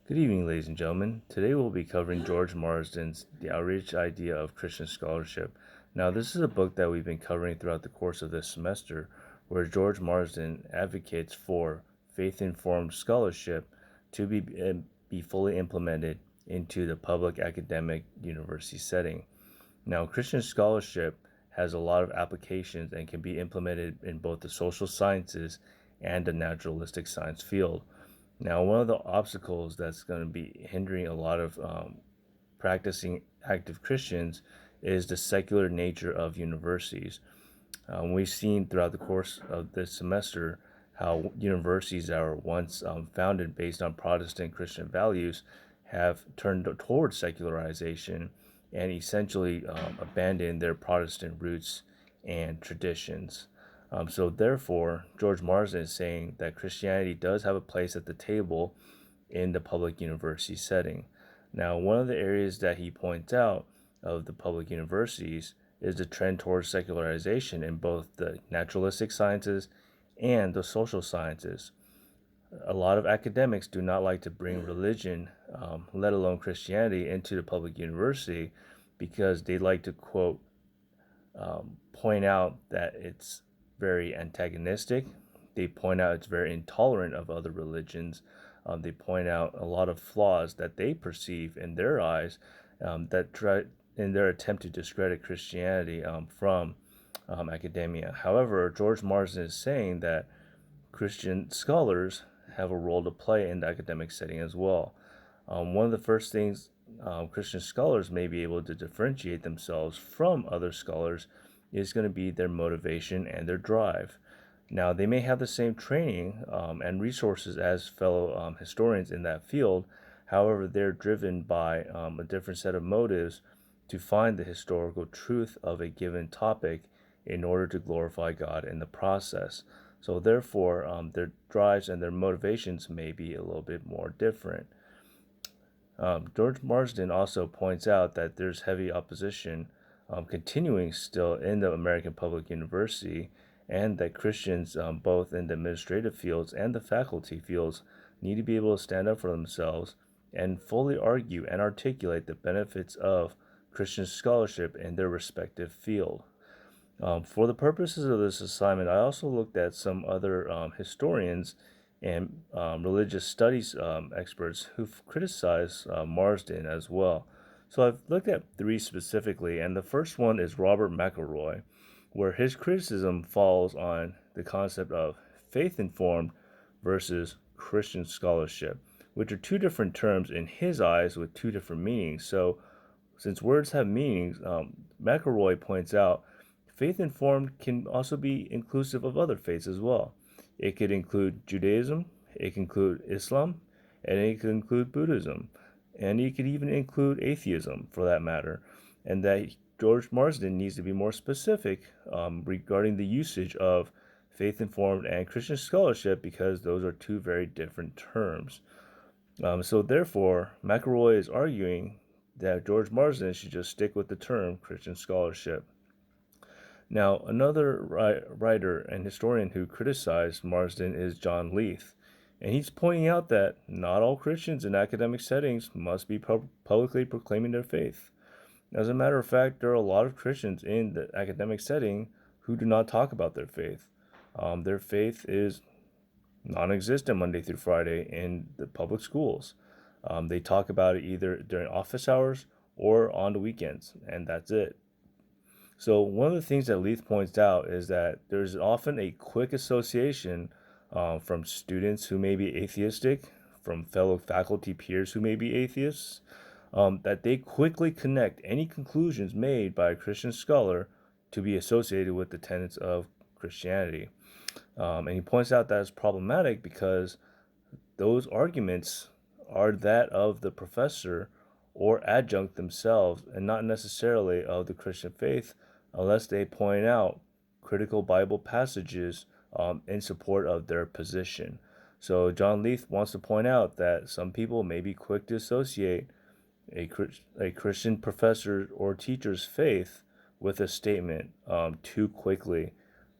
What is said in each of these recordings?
Good evening, ladies and gentlemen. Today we'll be covering George Marsden's The Outraged Idea of Christian Scholarship. Now, this is a book that we've been covering throughout the course of this semester, where George Marsden advocates for faith-informed scholarship to be fully implemented into the public academic university setting. Now, Christian scholarship has a lot of applications and can be implemented in both the social sciences and the naturalistic science field. Now, one of the obstacles that's going to be hindering a lot of practicing active Christians is the secular nature of universities. We've seen throughout the course of this semester how universities that were once founded based on Protestant Christian values have turned towards secularization and essentially abandoned their Protestant roots and traditions. So therefore, George Marsden is saying that Christianity does have a place at the table in the public university setting. Now, one of the areas that he points out of the public universities is the trend towards secularization in both the naturalistic sciences and the social sciences. A lot of academics do not like to bring religion, let alone Christianity, into the public university because they like to quote, point out that it's very antagonistic. They point out it's very intolerant of other religions. They point out a lot of flaws that they perceive in their eyes that try in their attempt to discredit Christianity from academia. However, George Marsden is saying that Christian scholars have a role to play in the academic setting as well. One of the first things Christian scholars may be able to differentiate themselves from other scholars is going to be their motivation and their drive. Now, they may have the same training and resources as fellow historians in that field. However, they're driven by a different set of motives to find the historical truth of a given topic in order to glorify God in the process. So, therefore, their drives and their motivations may be a little bit more different. George Marsden also points out that there's heavy opposition continuing still in the American public university, and that Christians, both in the administrative fields and the faculty fields, need to be able to stand up for themselves and fully argue and articulate the benefits of Christian scholarship in their respective field. For the purposes of this assignment, I also looked at some other historians and religious studies experts who've criticized Marsden as well. So I've looked at three specifically, and the first one is Robert McElroy, where his criticism falls on the concept of faith informed versus Christian scholarship, which are two different terms in his eyes with two different meanings. So, since words have meanings, McElroy points out faith informed can also be inclusive of other faiths as well. It could include Judaism, it can include Islam, and it could include Buddhism, and it could even include atheism for that matter. And that George Marsden needs to be more specific regarding the usage of faith informed and Christian scholarship because those are two very different terms. So, therefore, McElroy is arguing that George Marsden should just stick with the term Christian scholarship. Now, another writer and historian who criticized Marsden is John Leith, and he's pointing out that not all Christians in academic settings must be publicly proclaiming their faith. As a matter of fact, there are a lot of Christians in the academic setting who do not talk about their faith. Their faith is non existent Monday through Friday in the public schools. They talk about it either during office hours or on the weekends, and that's it. So, one of the things that Leith points out is that there's often a quick association from students who may be atheistic, from fellow faculty peers who may be atheists, that they quickly connect any conclusions made by a Christian scholar to be associated with the tenets of Christianity. And he points out that it's problematic because those arguments are that of the professor or adjunct themselves and not necessarily of the Christian faith unless they point out critical Bible passages in support of their position. So John Leith wants to point out that some people may be quick to associate a Christian professor or teacher's faith with a statement too quickly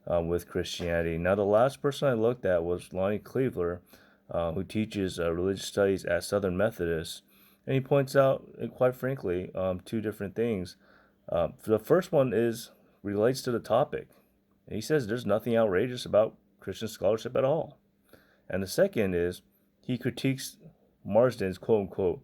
with Christianity. Now, the last person I looked at was Lonnie Cleaver, who teaches religious studies at Southern Methodist, and he points out, quite frankly, two different things. The first one is relates to the topic. And he says there's nothing outrageous about Christian scholarship at all. And the second is he critiques Marsden's quote unquote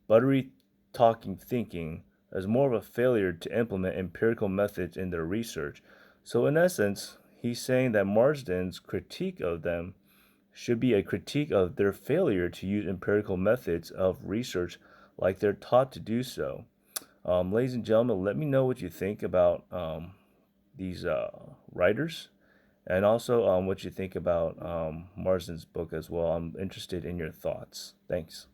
buttery talking thinking as more of a failure to implement empirical methods in their research. So, in essence, he's saying that Marsden's critique of them should be a critique of their failure to use empirical methods of research like they're taught to do so. Ladies and gentlemen, let me know what you think about these writers, and also what you think about Marsden's book as well. I'm interested in your thoughts. Thanks.